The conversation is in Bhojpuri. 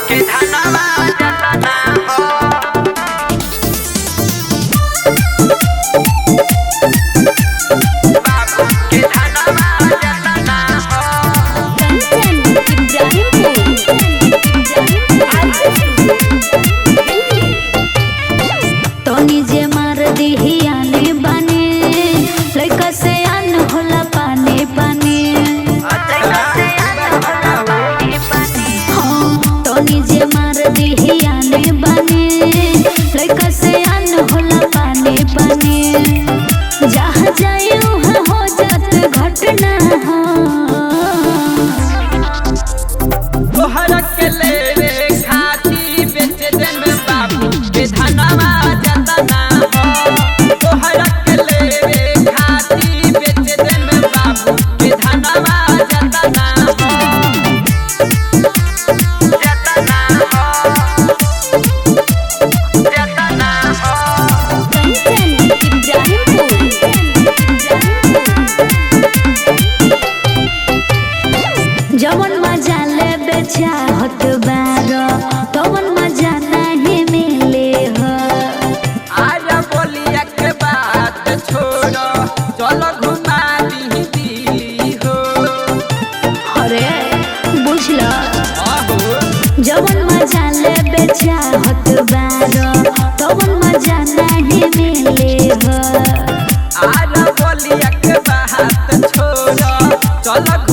के धनवा जतना हो बाबू के धनवा जतना हो तोनी जे मार दिही आने बाने लइका से अन होला पाने पाने हाँ तोनी जे मार दिही आने बाने लइका से अन होला पाने पाने जहाँ जाए वहाँ हो जात घटना हो तोहरा के लेवे खाती बेच देन बाबू के धनवा जतना हो तोहरा के लेवे खाती बेच देन बाबू के धनवा जतना हो जतना हो जतना हो जवन मजा लेबे चाहत बारो तवन मजा नहीं मिले हो आजा बोलिया के बात छोड़ो चलो घुमा दी दिल्ली हो अरे बुझला आहो जवन मजा लेबे चाहत बारो तवन मजा नहीं मिले हो आजा बोलिया के बात छोड़ो चलो